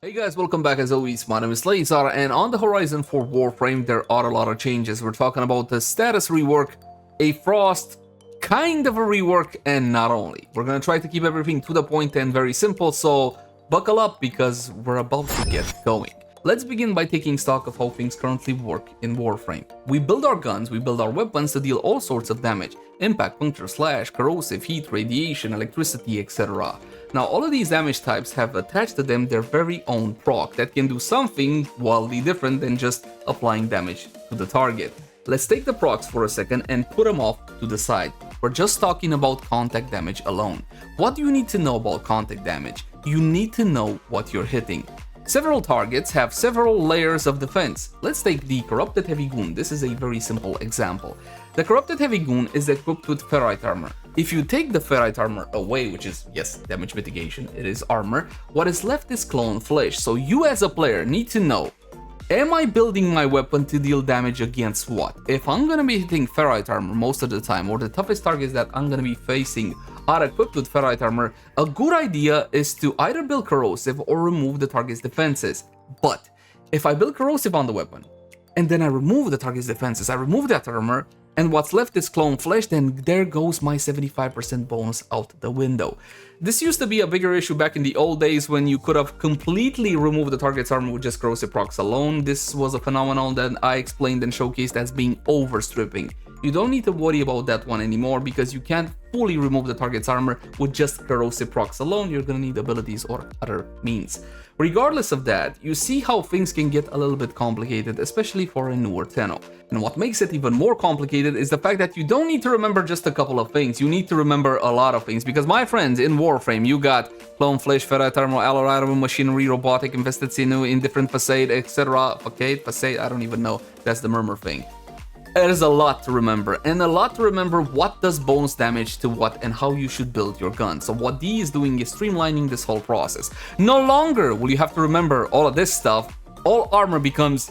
Hey guys, welcome back as always. My name is Lazar, and on the horizon for Warframe there are a lot of changes. We're talking about the Satus Rework, a Frost kind of a rework, and not only. We're gonna try to keep everything to the point and very simple, so buckle up because we're about to get going. Let's begin by taking stock of how things currently work in Warframe. We build our guns, we build our weapons to deal all sorts of damage: impact, puncture, slash, corrosive, heat, radiation, electricity, etc. Now all of these damage types have attached to them their very own proc that can do something wildly different than just applying damage to the target. Let's take the procs for a second and put them off to the side. We're just talking about contact damage alone. What do you need to know about contact damage? You need to know what you're hitting. Several targets have several layers of defense. Let's take the Corrupted Heavy Goon. This is a very simple example. The Corrupted Heavy Goon is equipped with Ferrite Armor. If you take the Ferrite Armor away, which is, yes, damage mitigation, it is armor, what is left is Clone Flesh. So you as a player need to know, am I building my weapon to deal damage against what? If I'm gonna be hitting Ferrite Armor most of the time, or the toughest targets that I'm gonna be facing are equipped with Ferrite Armor, a good idea is to either build Corrosive or remove the target's defenses. But if I build Corrosive on the weapon, and then I remove the target's defenses, I remove that armor, and what's left is Clone Flesh, then there goes my 75% bonus out the window. This used to be a bigger issue back in the old days when you could have completely removed the target's armor with just Corrosive procs alone. This was a phenomenon that I explained and showcased as being overstripping. You don't need to worry about that one anymore because you can't fully remove the target's armor with just Corrosive procs alone. You're gonna need abilities or other means. Regardless of that, you see how things can get a little bit complicated, especially for a newer Tenno. And what makes it even more complicated is the fact that you don't need to remember just a couple of things, you need to remember a lot of things. Because my friends, in Warframe, you got Clone Flesh, Ferrite Armor, Alloy, Machinery, Robotic, Infested Sinew, Indifferent Facade, etc. Facade, I don't even know, that's the murmur thing. There's a lot to remember, and a lot to remember what does bonus damage to what and how you should build your gun. So what D is doing is streamlining this whole process. No longer will you have to remember all of this stuff. All armor becomes,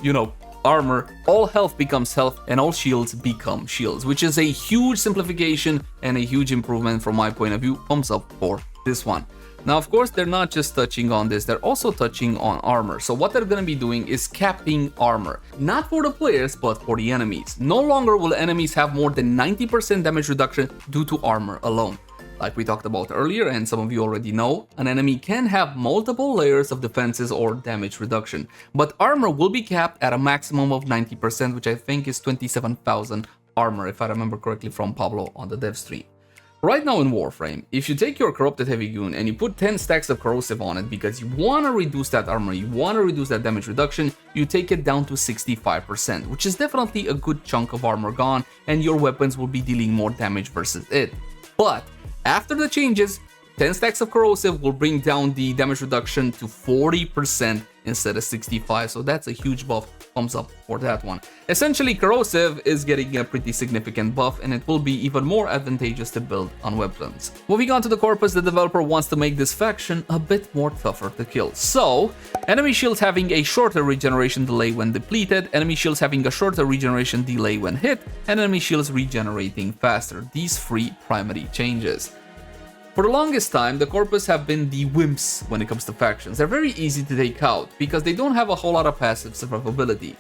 armor, all health becomes health, and all shields become shields, which is a huge simplification and a huge improvement from my point of view. Thumbs up for this one. Now, of course, they're not just touching on this, they're also touching on armor. So what they're going to be doing is capping armor. Not for the players, but for the enemies. No longer will enemies have more than 90% damage reduction due to armor alone. Like we talked about earlier, and some of you already know, an enemy can have multiple layers of defenses or damage reduction. But armor will be capped at a maximum of 90%, which I think is 27,000 armor, if I remember correctly from Pablo on the dev stream. Right now in Warframe, if you take your Corrupted Heavy Goon and you put 10 stacks of Corrosive on it because you want to reduce that armor, you want to reduce that damage reduction, you take it down to 65%, which is definitely a good chunk of armor gone, and your weapons will be dealing more damage versus it. But after the changes, 10 stacks of Corrosive will bring down the damage reduction to 40% instead of 65%, so that's a huge buff. Thumbs up for that one. Essentially, Corrosive is getting a pretty significant buff, and it will be even more advantageous to build on weapons. Moving on to the Corpus, the developer wants to make this faction a bit more tougher to kill. So, enemy shields having a shorter regeneration delay when depleted, enemy shields having a shorter regeneration delay when hit, and enemy shields regenerating faster. These three primary changes. For the longest time, the Corpus have been the wimps when it comes to factions. They're very easy to take out because they don't have a whole lot of passive survivability.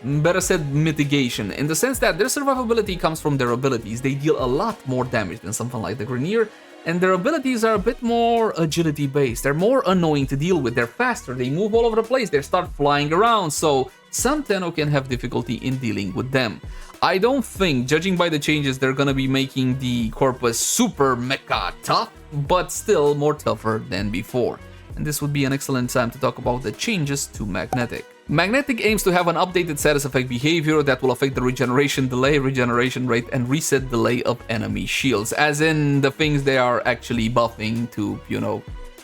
Better said, mitigation, in the sense that their survivability comes from their abilities. They deal a lot more damage than something like the Grineer, and their abilities are a bit more agility based. They're more annoying to deal with, they're faster, they move all over the place, they start flying around, so some Tenno can have difficulty in dealing with them. I don't think, judging by the changes, they're gonna be making the Corpus super mecha tough, but still more tougher than before. And this would be an excellent time to talk about the changes to Magnetic. Magnetic aims to have an updated status effect behavior that will affect the regeneration delay, regeneration rate, and reset delay of enemy shields, as in the things they are actually buffing to,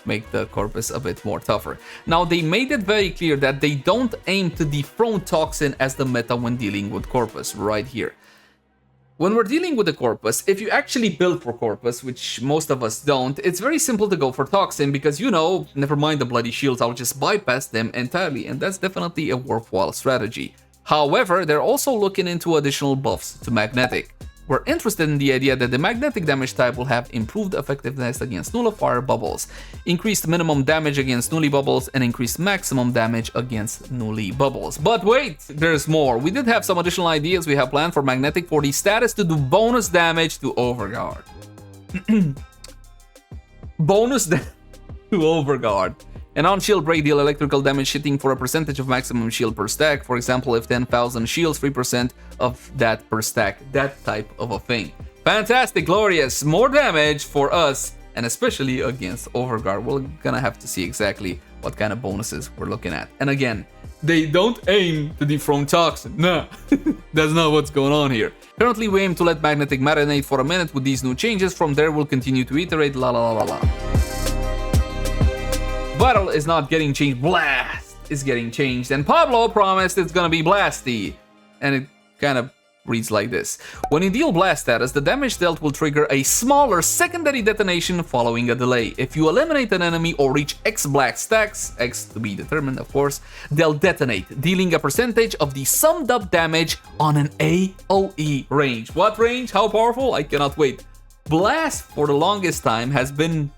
make the Corpus a bit more tougher. Now, they made it very clear that they don't aim to dethrone Toxin as the meta when dealing with Corpus, right here. When we're dealing with the Corpus, if you actually build for Corpus, which most of us don't, it's very simple to go for Toxin because, never mind the bloody shields, I'll just bypass them entirely, and that's definitely a worthwhile strategy. However, they're also looking into additional buffs to Magnetic. We're interested in the idea that the magnetic damage type will have improved effectiveness against nullifier bubbles, increased minimum damage against nully bubbles, and increased maximum damage against nully bubbles. But wait, there's more. We did have some additional ideas we have planned for magnetic for the status to do bonus damage to Overguard. Bonus damage to Overguard. An on-shield break deal electrical damage hitting for a percentage of maximum shield per stack. For example, if 10,000 shields, 3% of that per stack. That type of a thing. Fantastic, glorious. More damage for us, and especially against Overguard. We're gonna have to see exactly what kind of bonuses we're looking at. And again, they don't aim to dethrone Toxin. Nah, that's not what's going on here. Currently, we aim to let Magnetic marinate for a minute with these new changes. From there, we'll continue to iterate. La la la la la. Battle is not getting changed, Blast is getting changed, and Pablo promised it's gonna be Blasty. And it kind of reads like this. When you deal Blast status, the damage dealt will trigger a smaller secondary detonation following a delay. If you eliminate an enemy or reach X black stacks, X to be determined of course, they'll detonate, dealing a percentage of the summed up damage on an AoE range. What range? How powerful? I cannot wait. Blast for the longest time has been,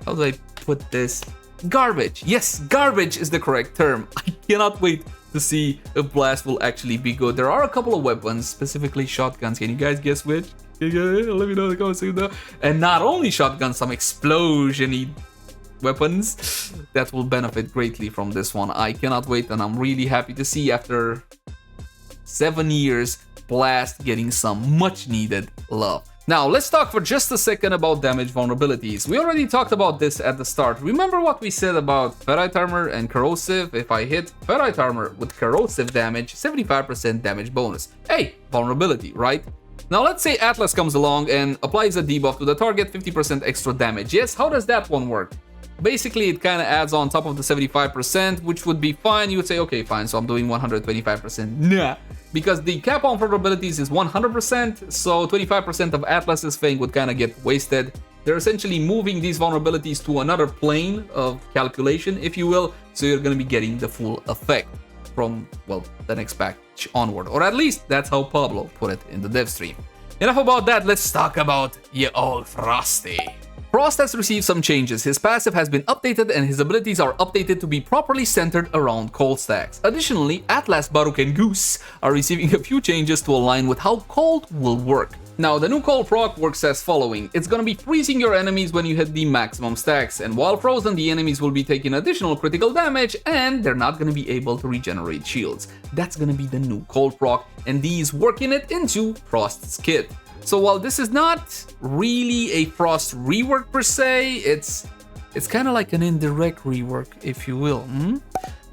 how do I put this? Garbage. Yes, garbage is the correct term. I cannot wait to see if Blast will actually be good. There are a couple of weapons, specifically shotguns. Can you guys guess which? Let me know in the comments. And not only shotguns, some explosion-y weapons that will benefit greatly from this one. I cannot wait, and I'm really happy to see after 7 years, Blast getting some much-needed love. Now, let's talk for just a second about damage vulnerabilities. We already talked about this at the start. Remember what we said about Ferrite Armor and Corrosive? If I hit Ferrite Armor with Corrosive damage, 75% damage bonus. Hey, vulnerability, right? Now, let's say Atlas comes along and applies a debuff to the target, 50% extra damage. Yes, how does that one work? Basically, it kind of adds on top of the 75%, which would be fine. You would say, okay, fine, so I'm doing 125%. Nah, because the cap on vulnerabilities is 100%, so 25% of Atlas's thing would kind of get wasted. They're essentially moving these vulnerabilities to another plane of calculation, if you will, so you're going to be getting the full effect from, well, the next patch onward. Or at least that's how Pablo put it in the dev stream. Enough about that, let's talk about ye old Frosty. Frost has received some changes. His passive has been updated and his abilities are updated to be properly centered around cold stacks. Additionally, Atlas, Baruch and Goose are receiving a few changes to align with how cold will work. Now, the new cold proc works as following. It's gonna be freezing your enemies when you hit the maximum stacks, and while frozen, the enemies will be taking additional critical damage and they're not gonna be able to regenerate shields. That's gonna be the new cold proc, and these working it into Frost's kit. So while this is not really a Frost rework per se, it's kind of like an indirect rework, if you will.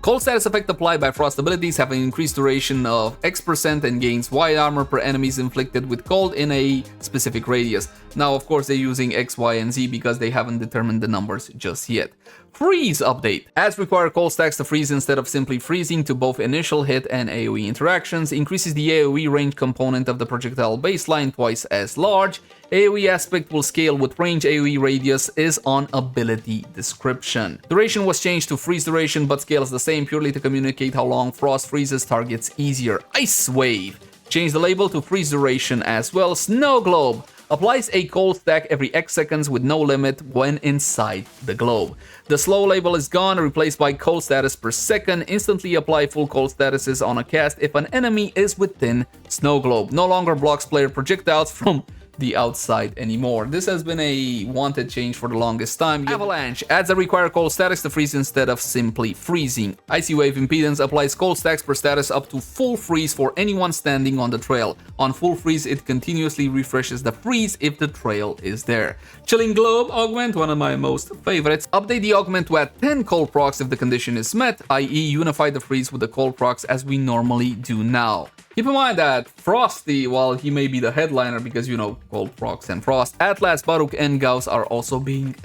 Cold status effect applied by Frost abilities have an increased duration of X% and gains Y armor per enemies inflicted with cold in a specific radius. Now, of course, they're using X, Y, and Z because they haven't determined the numbers just yet. Freeze update. As require cold stacks to freeze instead of simply freezing to both initial hit and AoE interactions, increases the AoE range component of the projectile baseline twice as large. AoE aspect will scale with range. AoE radius is on ability description. Duration was changed to freeze duration but scales the same purely to communicate how long Frost freezes targets easier. Ice Wave. Change the label to freeze duration as well. Snow Globe. Applies a cold stack every X seconds with no limit when inside the globe. The slow label is gone, replaced by cold status per second. Instantly apply full cold statuses on a cast if an enemy is within snow globe. No longer blocks player projectiles from the outside anymore. This has been a wanted change for the longest time. Avalanche adds a require cold status to freeze instead of simply freezing. Icy Wave Impedance applies cold stacks per status up to full freeze for anyone standing on the trail. On full freeze, it continuously refreshes the freeze if the trail is there. Chilling Globe Augment, one of my most favorites. Update the augment to add 10 cold procs if the condition is met, i.e. unify the freeze with the cold procs as we normally do now. Keep in mind that Frosty, while he may be the headliner because, you know, cold procs and Frost, Atlas, Baruch, and Gauss are also being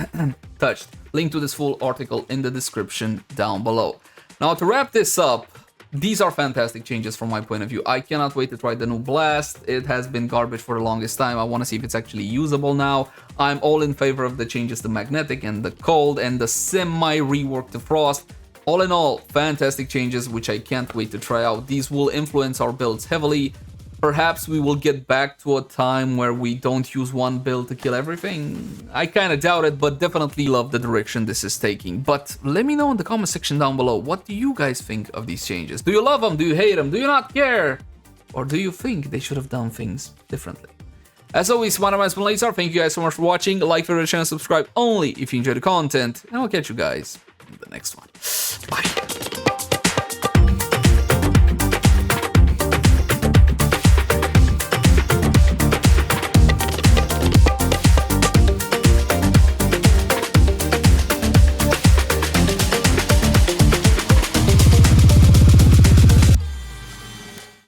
touched. Link to this full article in the description down below. Now, to wrap this up, these are fantastic changes from my point of view. I cannot wait to try the new Blast. It has been garbage for the longest time. I want to see if it's actually usable now. I'm all in favor of the changes to Magnetic and the Cold and the semi-rework to Frost. All in all, fantastic changes which I can't wait to try out. These will influence our builds heavily. Perhaps we will get back to a time where we don't use one build to kill everything. I kind of doubt it, but definitely love the direction this is taking. But let me know in the comment section down below, what do you guys think of these changes? Do you love them? Do you hate them? Do you not care? Or do you think they should have done things differently? As always, my name has been Leyzar. Thank you guys so much for watching. Like, favorite, channel, subscribe only if you enjoy the content. And I'll catch you guys in the next one.